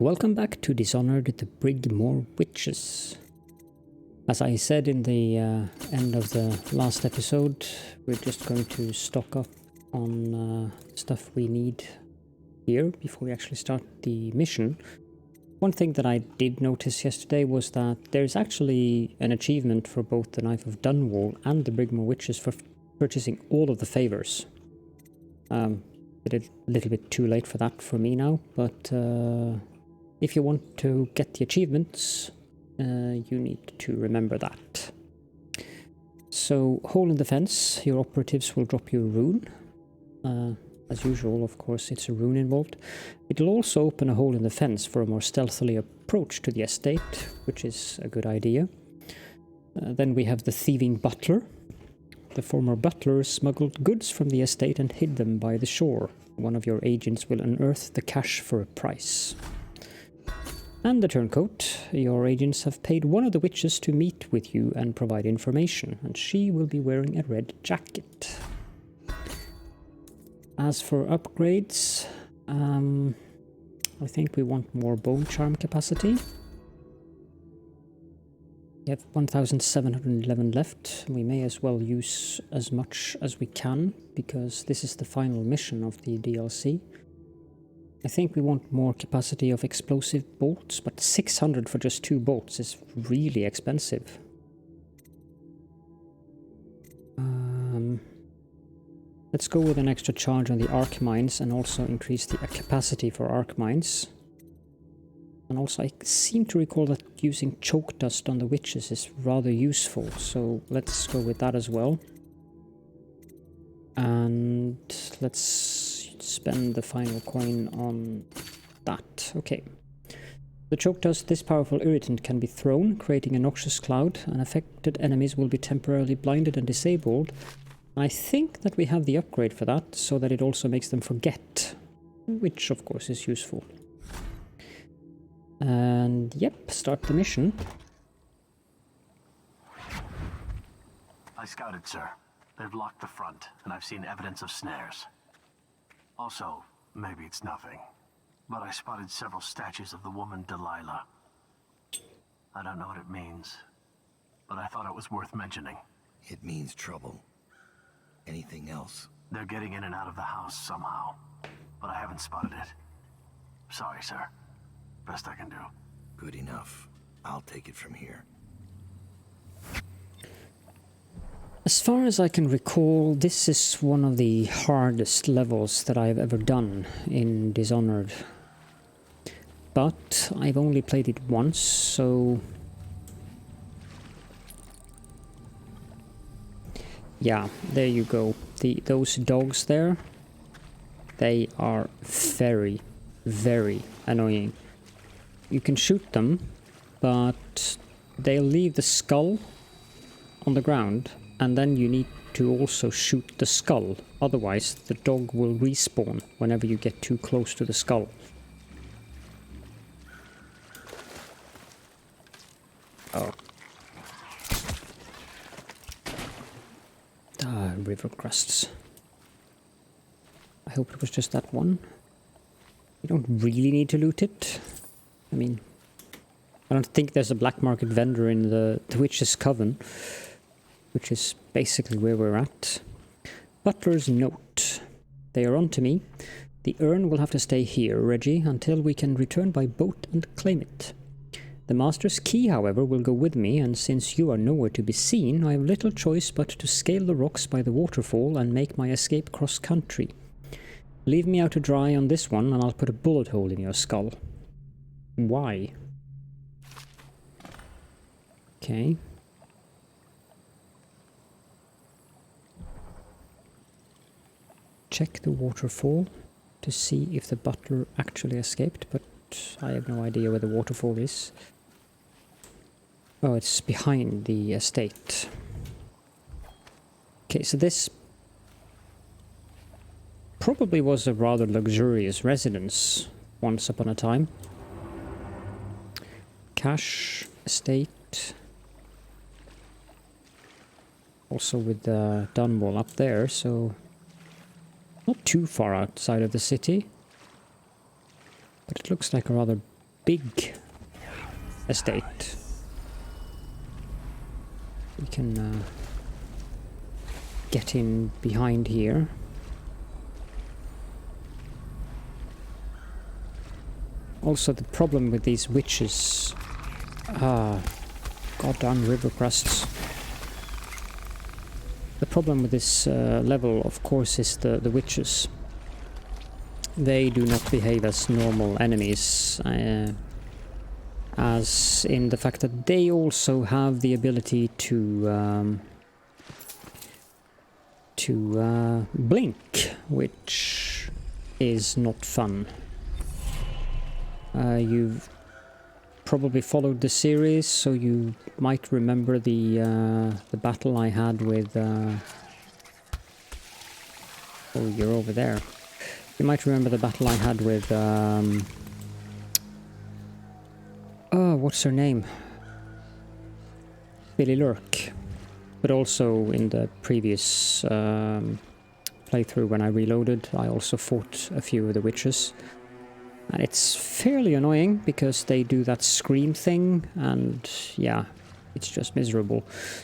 Welcome back to Dishonored, the Brigmore Witches. As I said in the end of the last episode, we're just going to stock up on stuff we need here before we actually start the mission. One thing that I did notice yesterday was that there's actually an achievement for both the Knife of Dunwall and the Brigmore Witches for purchasing all of the favors. A little bit too late for that for me now, but if you want to get the achievements, you need to remember that. So, hole in the fence, your operatives will drop you a rune. As usual, of course, it's a rune involved. It'll also open a hole in the fence for a more stealthily approach to the estate, which is a good idea. Then we have the thieving butler. The former butler smuggled goods from the estate and hid them by the shore. One of your agents will unearth the cash for a price. And the turncoat. Your agents have paid one of the witches to meet with you and provide information, and she will be wearing a red jacket. As for upgrades, I think we want more bone charm capacity. We have 1711 left. We may as well use as much as we can, because this is the final mission of the DLC. I think we want more capacity of explosive bolts, but 600 for just 2 bolts is really expensive. Let's go with an extra charge on the arc mines and also increase the capacity for arc mines. And also I seem to recall that using choke dust on the witches is rather useful, so let's go with that as well. And let's spend the final coin on that. Okay. The choke dust, this powerful irritant, can be thrown, creating a noxious cloud, and affected enemies will be temporarily blinded and disabled. I think that we have the upgrade for that, so that it also makes them forget, which of course is useful. And yep, start the mission. I scouted, sir. They've locked the front, and I've seen evidence of snares. Also, maybe it's nothing, but I spotted several statues of the woman Delilah. I don't know what it means, but I thought it was worth mentioning. It means trouble. Anything else? They're getting in and out of the house somehow, but I haven't spotted it. Sorry, sir. Best I can do. Good enough. I'll take it from here. As far as I can recall, this is one of the hardest levels that I've ever done in Dishonored. But I've only played it once, so... yeah, there you go. Those dogs there, they are very, very annoying. You can shoot them, but they'll leave the skull on the ground, and then you need to also shoot the skull. Otherwise, the dog will respawn whenever you get too close to the skull. Oh. River crusts. I hope it was just that one. You don't really need to loot it. I mean, I don't think there's a black market vendor in the Witch's Coven, which is basically where we're at. Butler's note. They are on to me. The urn will have to stay here, Reggie, until we can return by boat and claim it. The master's key, however, will go with me, and since you are nowhere to be seen, I have little choice but to scale the rocks by the waterfall and make my escape cross-country. Leave me out to dry on this one, and I'll put a bullet hole in your skull. Why? Okay. Check the waterfall to see if the butler actually escaped, but I have no idea where the waterfall is. Oh, it's behind the estate. Okay, so this probably was a rather luxurious residence once upon a time. Cash, estate. Also with the Dunwall up there, so not too far outside of the city. But it looks like a rather big estate. We can get in behind here. Also, the problem with these witches... goddamn river crests. The problem with this level, of course, is the witches. They do not behave as normal enemies, as in the fact that they also have the ability to blink, which is not fun. You've probably followed the series, so you might remember the battle I had with... oh, you're over there. You might remember the battle I had with... oh, what's her name? Billy Lurk. But also in the previous playthrough when I reloaded, I also fought a few of the witches. And it's fairly annoying because they do that scream thing, and yeah, it's just miserable.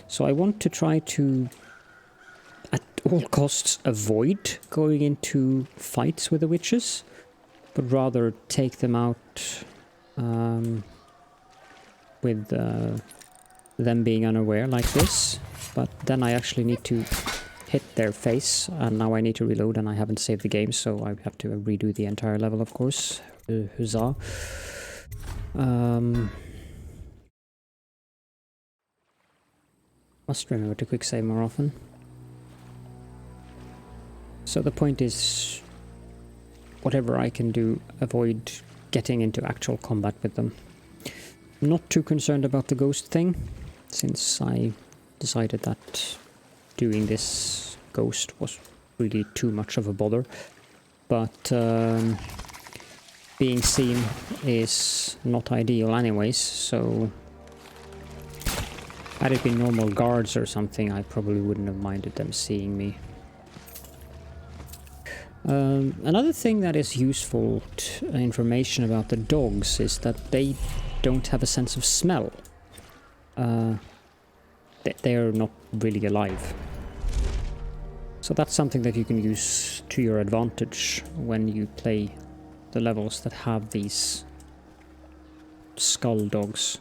So I want to try to, at all costs, avoid going into fights with the witches, but rather take them out with them being unaware like this. But then I actually need to hit their face, and now I need to reload, and I haven't saved the game, so I have to redo the entire level, of course. Huzzah. Must remember to quick save more often. So the point is, whatever I can do, avoid getting into actual combat with them. Not too concerned about the ghost thing, since I decided that doing this ghost was really too much of a bother. But being seen is not ideal anyways, so had it been normal guards or something, I probably wouldn't have minded them seeing me. Another thing that is useful information about the dogs is that they don't have a sense of smell. They're not really alive. So that's something that you can use to your advantage when you play the levels that have these skull dogs.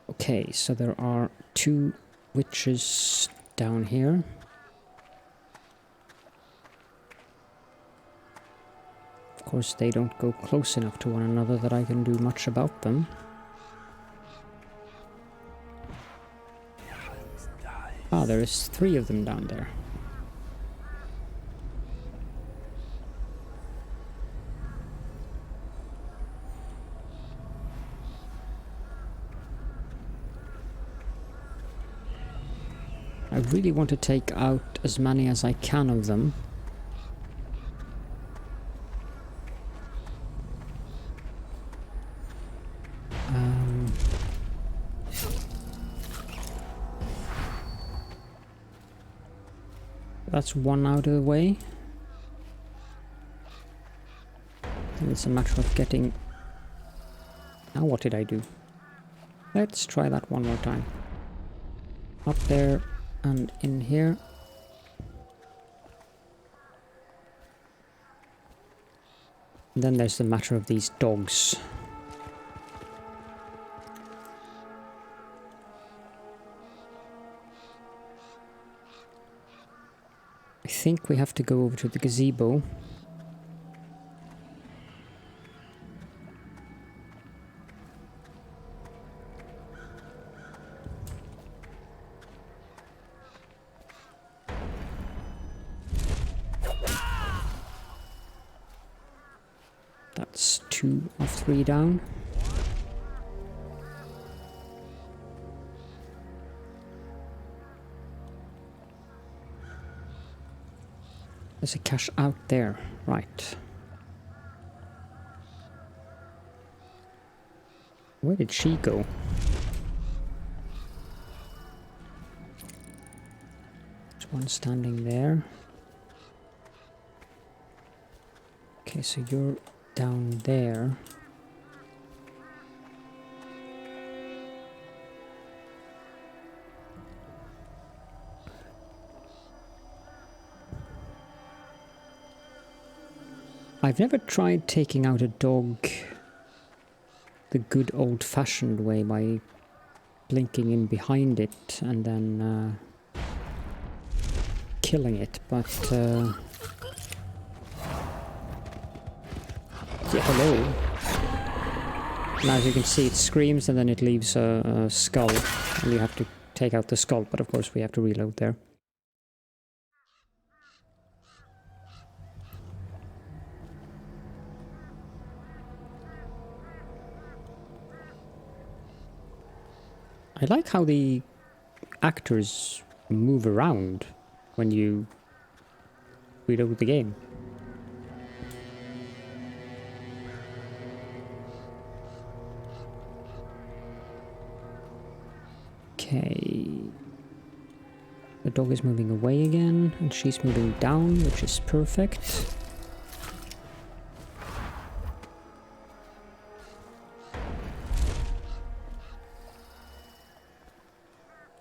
Okay, so there are 2 witches down here. Of course, they don't go close enough to one another that I can do much about them. Ah, there is 3 of them down there. I really want to take out as many as I can of them. That's one out of the way. And it's a matter of getting... Now what did I do? Let's try that one more time. Up there and in here. And then there's the matter of these dogs. I think we have to go over to the gazebo. That's 2 of 3 down. There's a cache out there, right. Where did she go? There's one standing there. Okay, so you're down there. I've never tried taking out a dog the good old-fashioned way by blinking in behind it and then killing it, but yeah, hello. Now as you can see, it screams and then it leaves a skull, and you have to take out the skull, but of course we have to reload there. I like how the actors move around when you reload the game. Okay. The dog is moving away again, and she's moving down, which is perfect.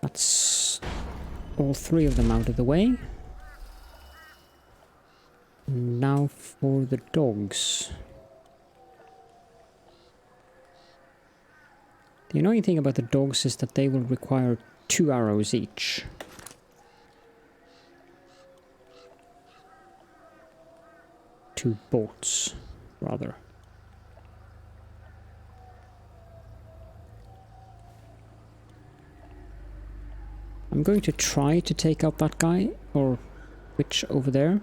That's all three of them out of the way. Now for the dogs. The annoying thing about the dogs is that they will require 2 arrows each. Two bolts, rather. I'm going to try to take out that guy, or witch over there.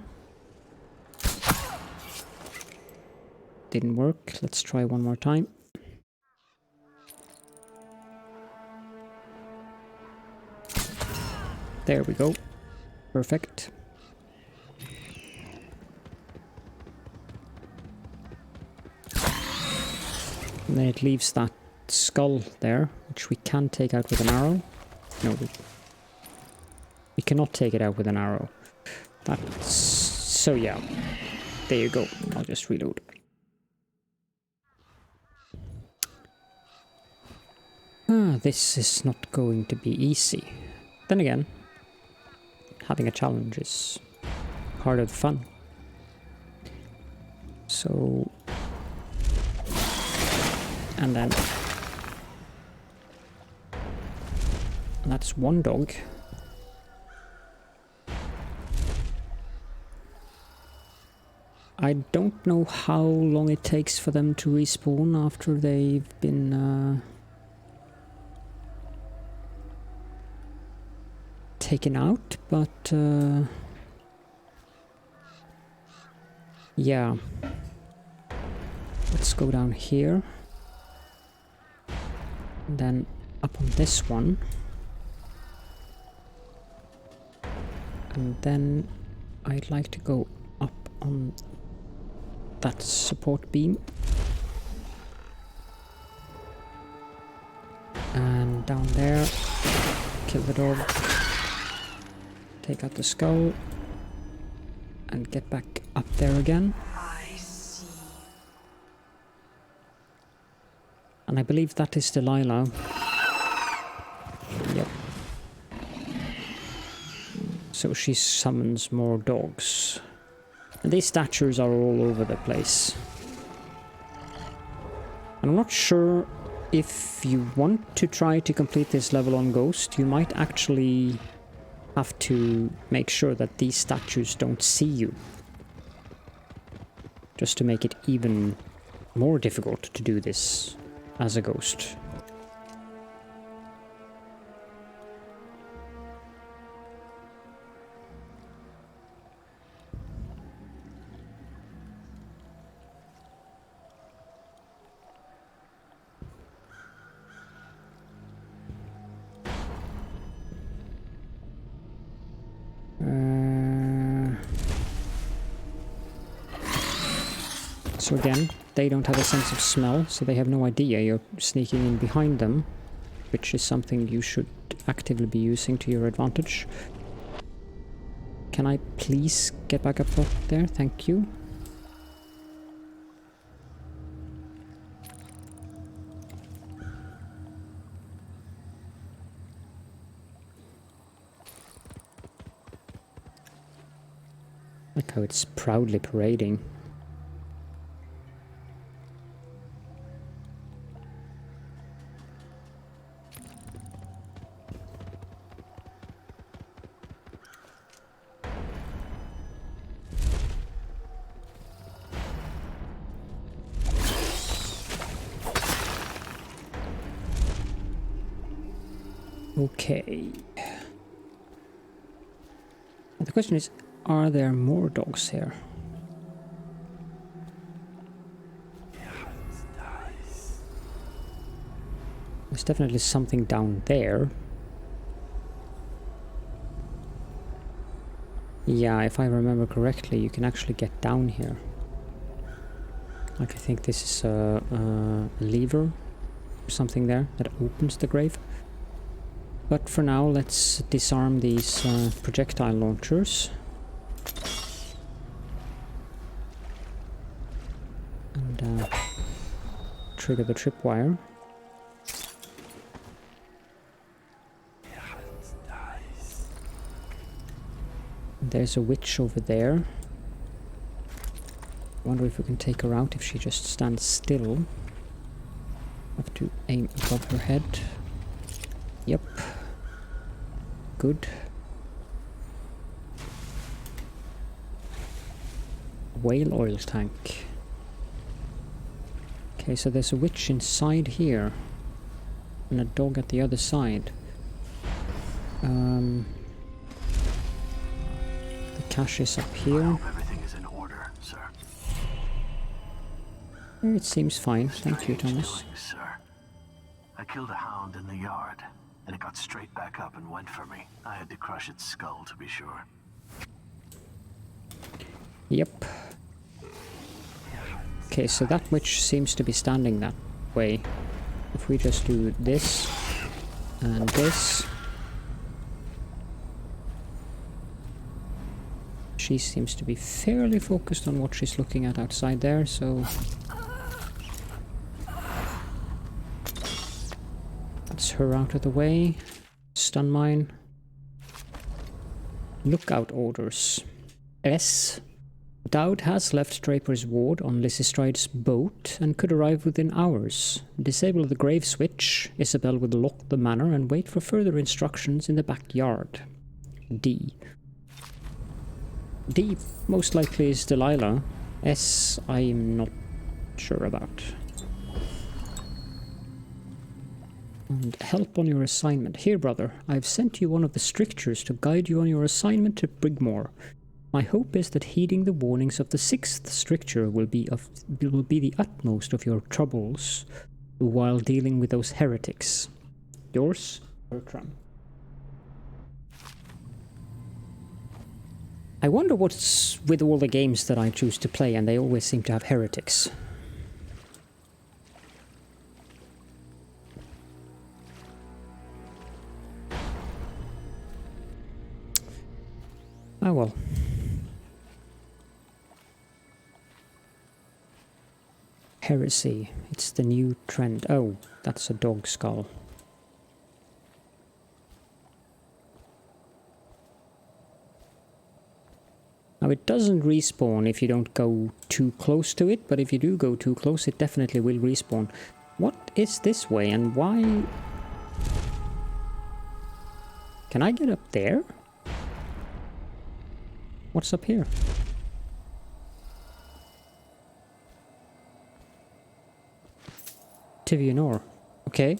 Didn't work. Let's try one more time. There we go. Perfect. And then it leaves that skull there, which we can take out with an arrow. No, we cannot take it out with an arrow. That's... so yeah. There you go. I'll just reload. This is not going to be easy. Then again, having a challenge is part of the fun. So... and then... that's one dog. I don't know how long it takes for them to respawn after they've been taken out, but yeah. Let's go down here. And then up on this one. And then I'd like to go up on that support beam. And down there, kill the dog. Take out the skull. And get back up there again. I see. And I believe that is Delilah. Yep. So she summons more dogs. And these statues are all over the place. And I'm not sure if you want to try to complete this level on Ghost, you might actually have to make sure that these statues don't see you. Just to make it even more difficult to do this as a ghost. So again, they don't have a sense of smell, so they have no idea you're sneaking in behind them, which is something you should actively be using to your advantage. Can I please get back up there? Thank you. Like how it's proudly parading. Okay. The question is, are there more dogs here? There's definitely something down there. Yeah, if I remember correctly, you can actually get down here. Like, I think this is a lever or something there that opens the grave. But for now, let's disarm these projectile launchers. And trigger the tripwire. There's a witch over there. Wonder if we can take her out if she just stands still. Have to aim above her head. Yep. Good. Whale oil tank. Okay, so there's a witch inside here. And a dog at the other side. The cache is up here. I hope everything is in order, sir. It seems fine, thank you, Strange Thomas. doings, sir. I killed a hound in the yard, and it got straight back up and went for me. I had to crush its skull, to be sure. Yep. Okay, so that witch seems to be standing that way. If we just do this and this, she seems to be fairly focused on what she's looking at outside there, so that's her out of the way. Stun mine. Lookout orders. S. Daud has left Draper's ward on Lysistride's boat and could arrive within hours. Disable the grave switch. Isabel will lock the manor and wait for further instructions in the backyard. D. D most likely is Delilah. S I'm not sure about. And help on your assignment. Here, brother, I've sent you one of the strictures to guide you on your assignment to Brigmore. My hope is that heeding the warnings of the 6th stricture will be the utmost of your troubles while dealing with those heretics. Yours, Bertram. I wonder what's with all the games that I choose to play, and they always seem to have heretics. Oh well. Heresy. It's the new trend. Oh, that's a dog skull. Now it doesn't respawn if you don't go too close to it, but if you do go too close, it definitely will respawn. What is this way and why? Can I get up there? What's up here? Tivianor. Okay.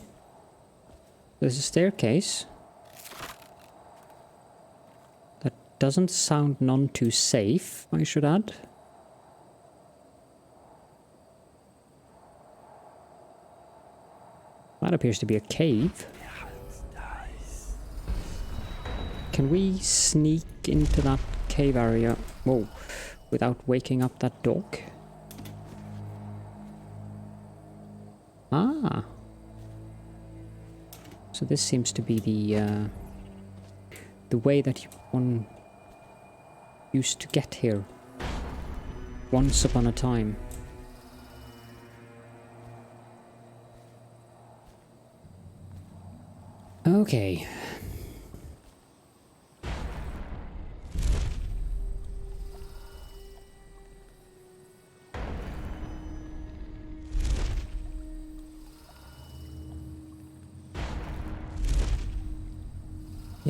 There's a staircase. That doesn't sound none too safe, I should add. That appears to be a cave. Can we sneak into that cave area? Whoa, without waking up that dog? Ah. So this seems to be the way that one used to get here once upon a time. Okay.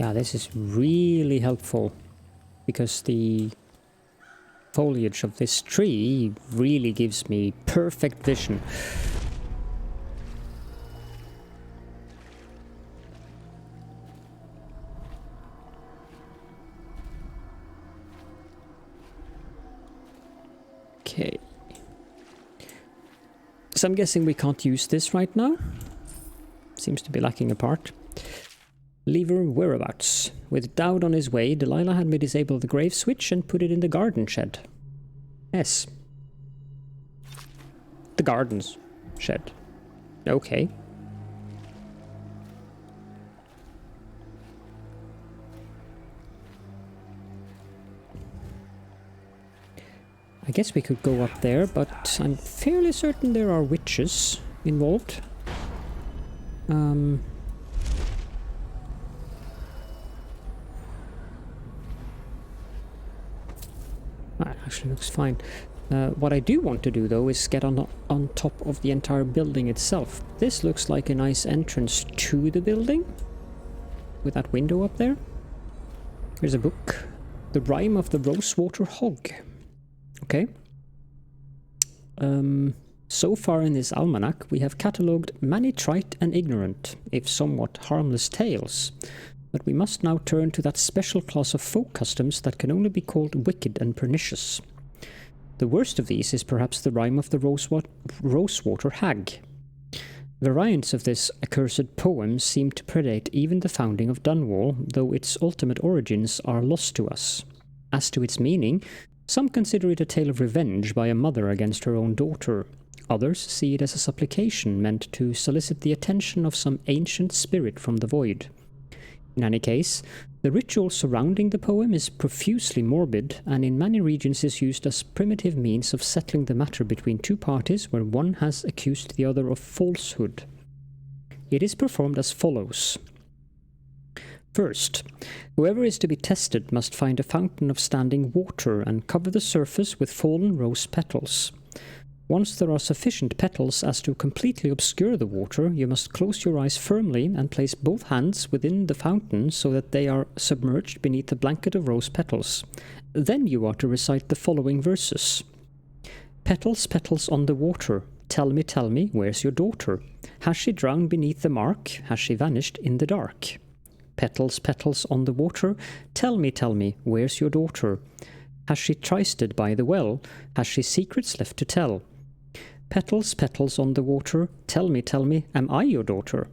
Yeah, this is really helpful because the foliage of this tree really gives me perfect vision. Okay. So I'm guessing we can't use this right now. Seems to be lacking a part. Lever whereabouts. With Daud on his way, Delilah had me disable the grave switch and put it in the garden shed. Yes. The gardens shed. Okay. I guess we could go up there, but I'm fairly certain there are witches involved. That actually looks fine. What I do want to do, though, is get on top of the entire building itself. This looks like a nice entrance to the building, with that window up there. Here's a book. The Rime of the Rosewater Hog. Okay. So far in this almanac, we have catalogued many trite and ignorant, if somewhat harmless tales. But we must now turn to that special class of folk customs that can only be called wicked and pernicious. The worst of these is perhaps the Rime of the Rosewater Hag. Variants of this accursed poem seem to predate even the founding of Dunwall, though its ultimate origins are lost to us. As to its meaning, some consider it a tale of revenge by a mother against her own daughter. Others see it as a supplication meant to solicit the attention of some ancient spirit from the void. In any case, the ritual surrounding the poem is profusely morbid, and in many regions is used as primitive means of settling the matter between two parties where one has accused the other of falsehood. It is performed as follows. First, whoever is to be tested must find a fountain of standing water and cover the surface with fallen rose petals. Once there are sufficient petals as to completely obscure the water, you must close your eyes firmly and place both hands within the fountain so that they are submerged beneath a blanket of rose petals. Then you are to recite the following verses. Petals, petals on the water, tell me, where's your daughter? Has she drowned beneath the mark? Has she vanished in the dark? Petals, petals on the water, tell me, where's your daughter? Has she trysted by the well? Has she secrets left to tell? Petals, petals on the water, tell me, am I your daughter?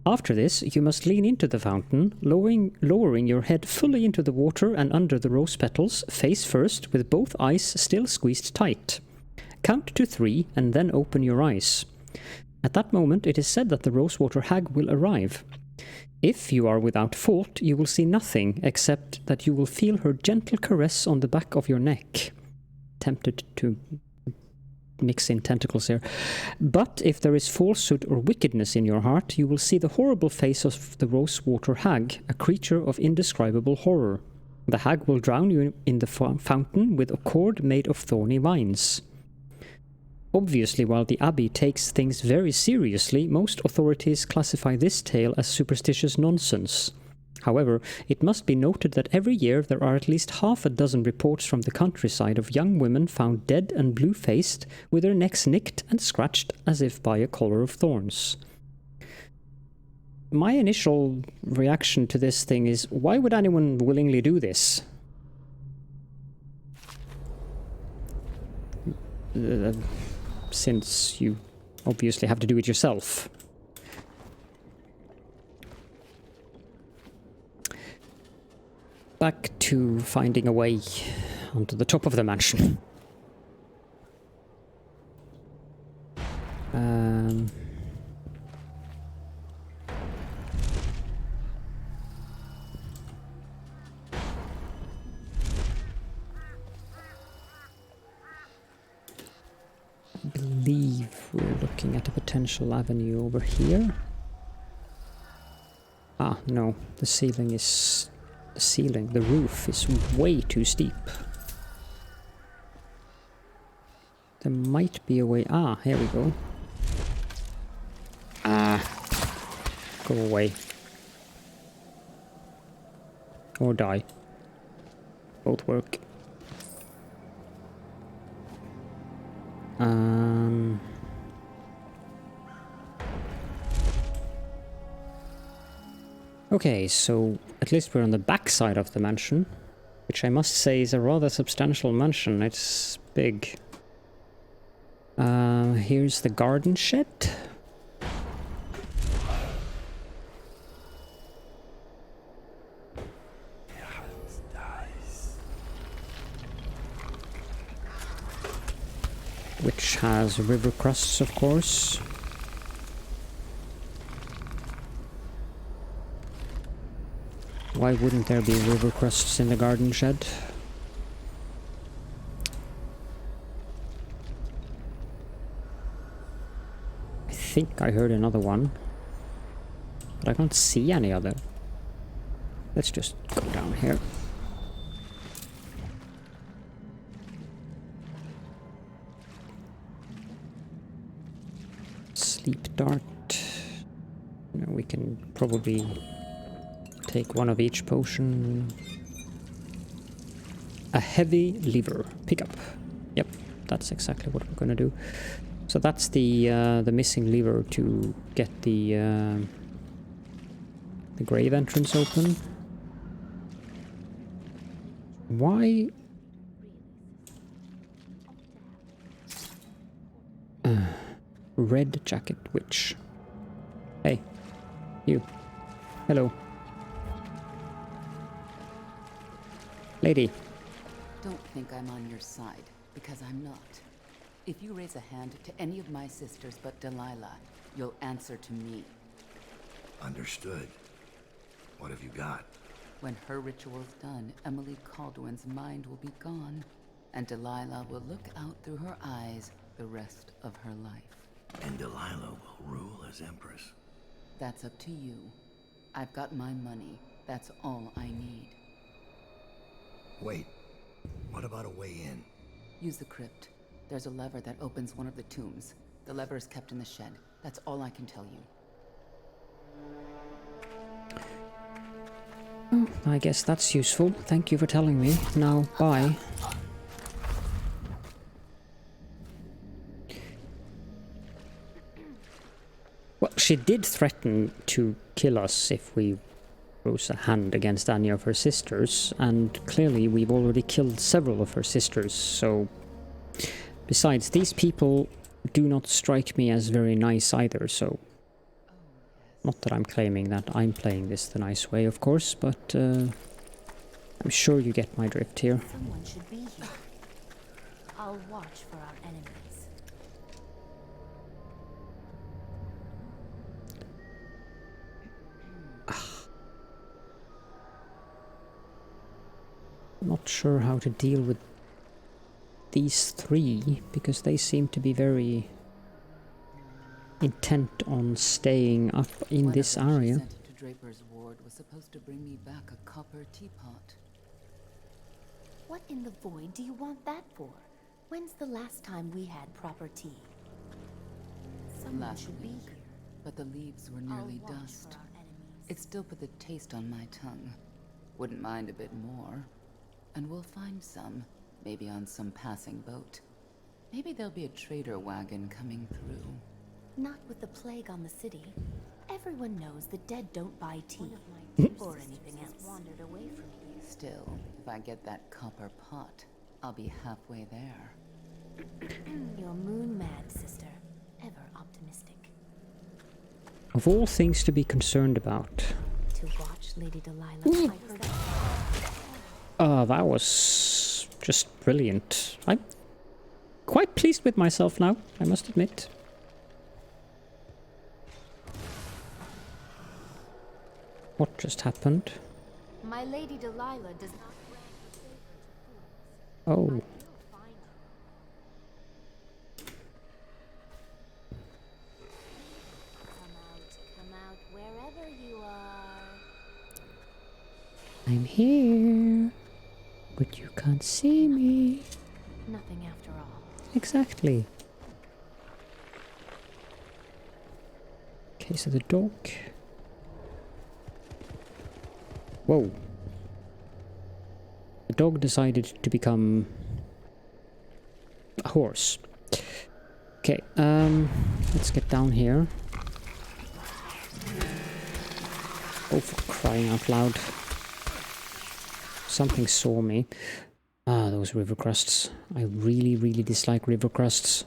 After this, you must lean into the fountain, lowering your head fully into the water and under the rose petals, face first, with both eyes still squeezed tight. Count to 3 and then open your eyes. At that moment, it is said that the Rosewater Hag will arrive. If you are without fault, you will see nothing except that you will feel her gentle caress on the back of your neck. Tempted to mix in tentacles here. But if there is falsehood or wickedness in your heart, you will see the horrible face of the Rosewater Hag, a creature of indescribable horror. The hag will drown you in the fountain with a cord made of thorny vines. Obviously, while the Abbey takes things very seriously, most authorities classify this tale as superstitious nonsense. However, it must be noted that every year there are at least half a dozen reports from the countryside of young women found dead and blue-faced, with their necks nicked and scratched as if by a collar of thorns. My initial reaction to this thing is, why would anyone willingly do this? Since you obviously have to do it yourself. Back to finding a way onto the top of the mansion. I believe we're looking at a potential avenue over here. Ah, no, the roof is way too steep. There might be a way. Ah, here we go. Ah, go away. or die. Both work. Okay, so at least we're on the back side of the mansion, which I must say is a rather substantial mansion. It's big. Here's the garden shed. Which has river crusts, of course. Why wouldn't there be river crusts in the garden shed? I think I heard another one, but I can't see any other. Let's just go down here. Sleep dart. You know, we can probably take one of each potion. A heavy lever. Pick up. Yep, that's exactly what we're gonna do. So that's the missing lever to get the grave entrance open. Why? Red jacket witch. Hey, you. Hello. Lady. Don't think I'm on your side, because I'm not. If you raise a hand to any of my sisters but Delilah, you'll answer to me. Understood. What have you got? When her ritual's done, Emily Caldwin's mind will be gone, and Delilah will look out through her eyes the rest of her life. And Delilah will rule as Empress. That's up to you. I've got my money. That's all I need. Wait, what about a way in? Use the crypt. There's a lever that opens one of the tombs. The lever is kept in the shed. That's all I can tell you. Oh, I guess that's useful. Thank you for telling me. Now, bye. Well, she did threaten to kill us if we rose a hand against any of her sisters, and clearly we've already killed several of her sisters, so... Besides, these people do not strike me as very nice either, so... Not that I'm claiming that I'm playing this the nice way, of course, but I'm sure you get my drift here. Someone should be here. I'll watch for our enemies. Not sure how to deal with these three, because they seem to be very intent on staying up in this area. Sent to Draper's ward was supposed to bring me back a copper teapot. What in the void do you want that for? When's the last time we had proper tea? Someone Last should be week, here. but the leaves were nearly I'll watch dust. for our enemies. It still put the taste on my tongue. Wouldn't mind a bit more. And we'll find some, maybe on some passing boat. Maybe there'll be a trader wagon coming through. Not with the plague on the city. Everyone knows the dead don't buy tea or anything else. Wandered away from here. Still, if I get that copper pot, I'll be halfway there. You're moon mad, sister. Ever optimistic. Of all things to be concerned about. To watch Lady Delilah fight her. That was just brilliant. I'm quite pleased with myself now, I must admit. What just happened? My Lady Delilah does not. Oh. Come out, wherever you are. I'm here, but you can't see me. Nothing after all. Exactly. Okay, so the dog. Whoa. The dog decided to become a horse. Okay, let's get down here. Oh, for crying out loud. Something saw me. Ah, those river crusts. I really, really dislike river crusts.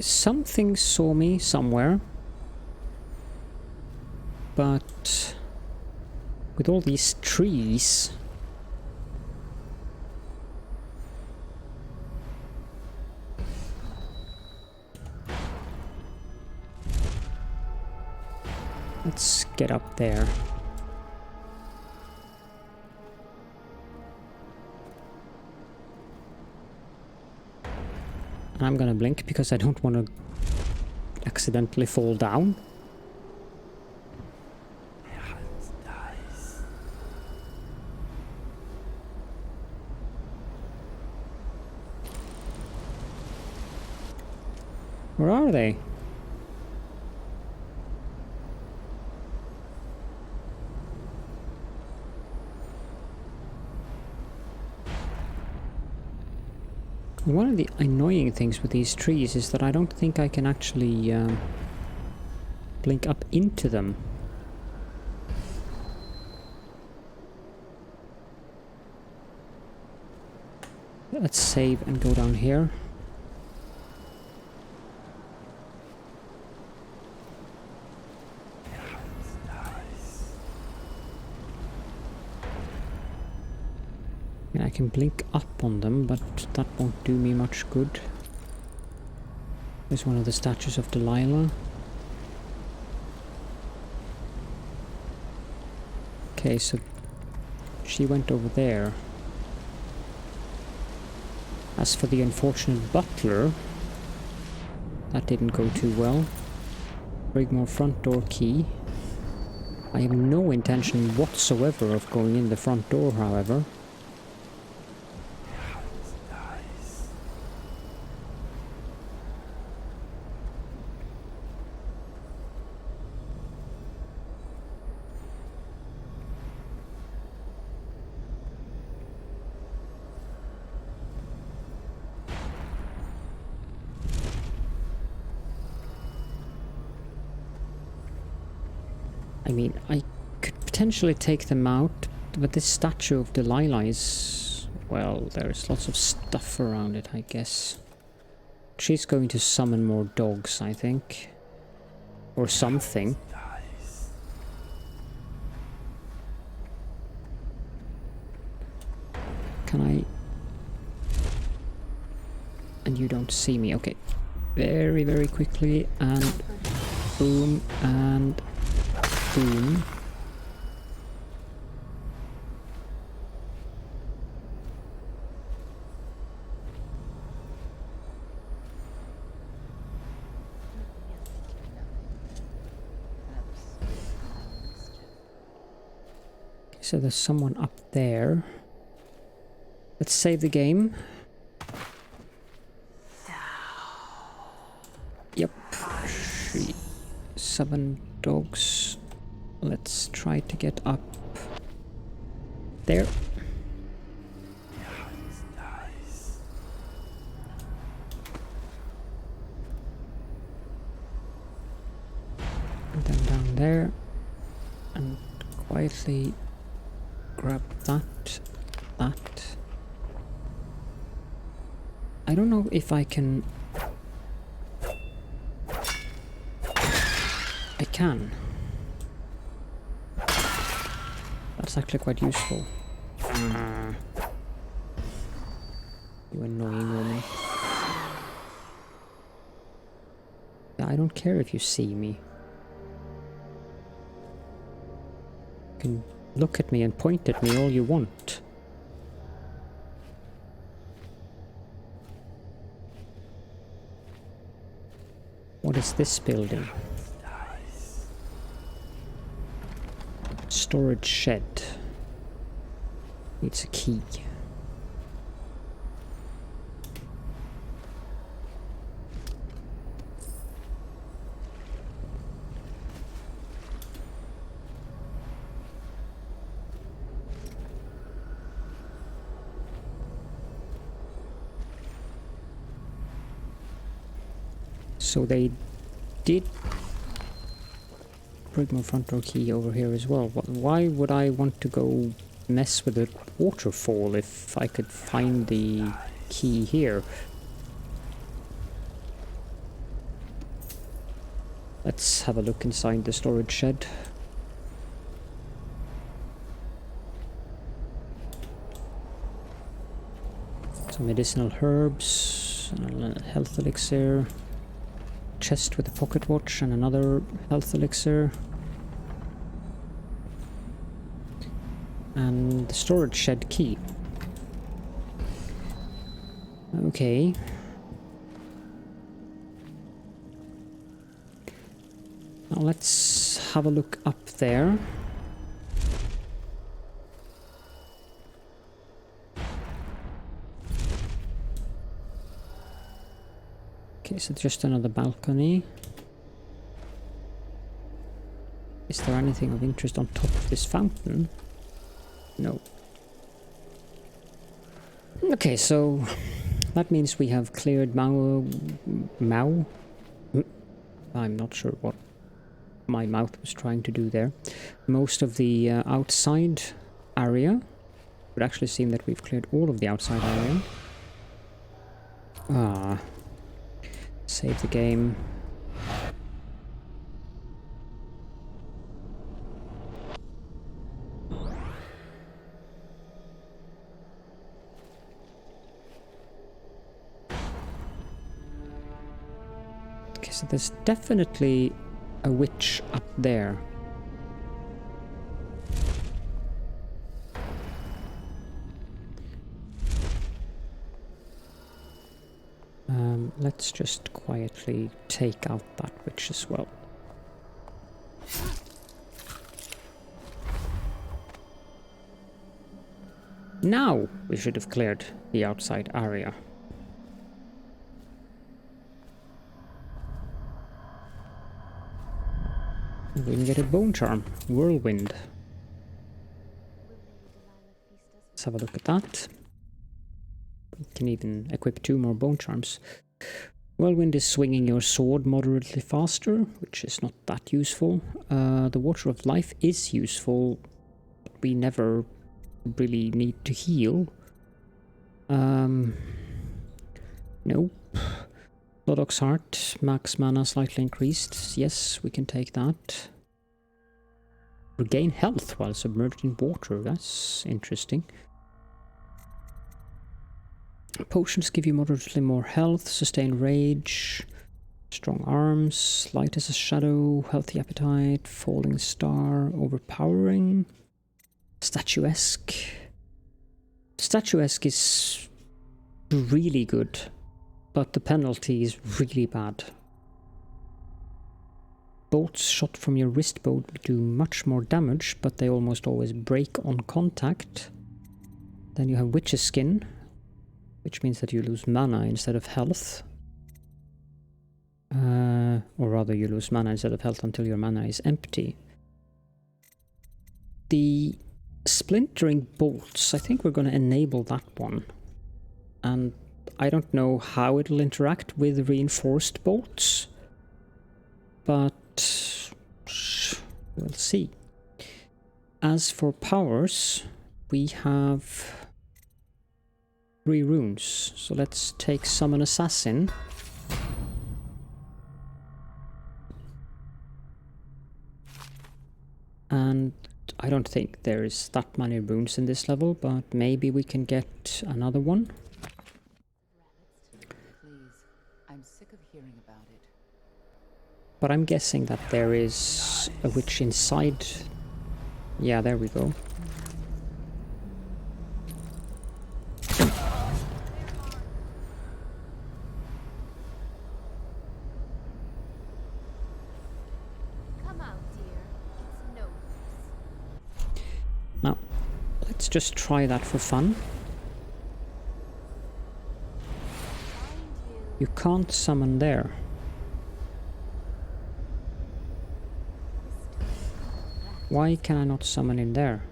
Something saw me somewhere, but with all these trees, let's get up there. I'm gonna blink because I don't want to accidentally fall down. Where are they? One of the annoying things with these trees is that I don't think I can actually blink up into them. Let's save and go down here. I can blink up on them, but that won't do me much good. There's one of the statues of Delilah. Okay, so she went over there. As for the unfortunate butler, that didn't go too well. Brigmore front door key. I have no intention whatsoever of going in the front door, however. I mean, I could potentially take them out, but this statue of Delilah is... well, there's lots of stuff around it, I guess. She's going to summon more dogs, I think. Or something. Can I... and you don't see me, okay. Very, very quickly, and... boom, and... boom. Okay, so there's someone up there. Let's save the game. Yep. 7 dogs. Let's try to get up there. And then down there. And quietly grab that. I don't know if I can... I can. That's actually quite useful. You annoying woman. I don't care if you see me. You can look at me and point at me all you want. What is this building? Storage shed. Needs a key. So they did Brigmore front door key over here as well. Why would I want to go mess with the waterfall if I could find the key here? Let's have a look inside the storage shed. Some medicinal herbs, a health elixir. Chest with a pocket watch and another health elixir. And the storage shed key. Okay. Now let's have a look up there. Okay, so just another balcony. Is there anything of interest on top of this fountain? No. Okay, so that means we have cleared Mao? I'm not sure what my mouth was trying to do there. Most of the outside area. It would actually seem that we've cleared all of the outside area. Ah. Save the game. Okay, so there's definitely a witch up there. Let's just quietly take out that witch as well. Now we should have cleared the outside area. We can get a bone charm, whirlwind. Let's have a look at that. We can even equip 2 more bone charms. Whirlwind is swinging your sword moderately faster, which is not that useful. The Water of Life is useful, but we never really need to heal. Nope. Lodok's Heart, max mana slightly increased. Yes, we can take that. Regain health while submerged in water. That's interesting. Potions give you moderately more health, sustain rage, strong arms, light as a shadow, healthy appetite, falling star, overpowering, statuesque. Statuesque is really good, but the penalty is really bad. Bolts shot from your wrist bow do much more damage, but they almost always break on contact. Then you have Witch's Skin, which means that you lose mana instead of health. Or rather, you lose mana instead of health until your mana is empty. The Splintering Bolts, I think we're going to enable that one. And I don't know how it'll interact with Reinforced Bolts, but we'll see. As for powers, we have 3 runes, so let's take Summon Assassin. And I don't think there is that many runes in this level, but maybe we can get another one. Please, I'm sick of hearing about it. But I'm guessing that there is a witch inside. Yeah, there we go. Come out, dear. It's no use. let's just try that for fun. You can't summon there. Why can I not summon in there?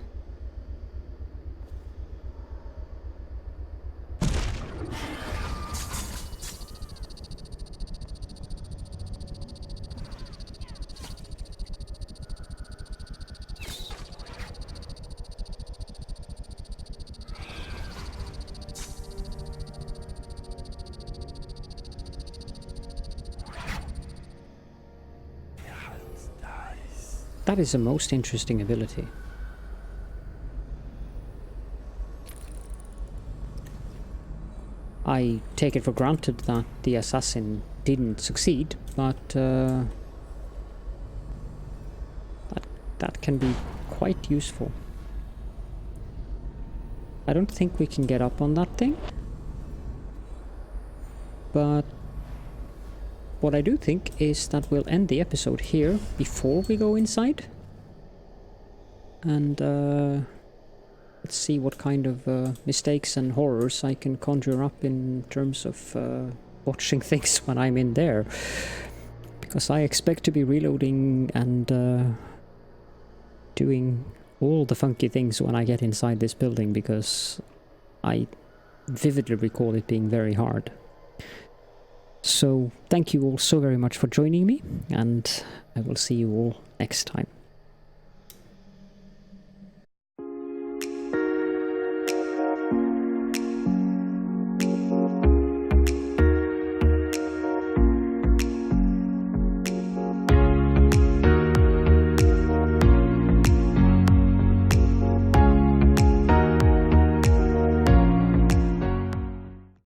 That is a most interesting ability. I take it for granted that the assassin didn't succeed, but that can be quite useful. I don't think we can get up on that thing, but what I do think is that we'll end the episode here before we go inside. And let's see what kind of mistakes and horrors I can conjure up in terms of watching things when I'm in there. Because I expect to be reloading and doing all the funky things when I get inside this building, because I vividly recall it being very hard. So thank you all so very much for joining me, and I will see you all next time.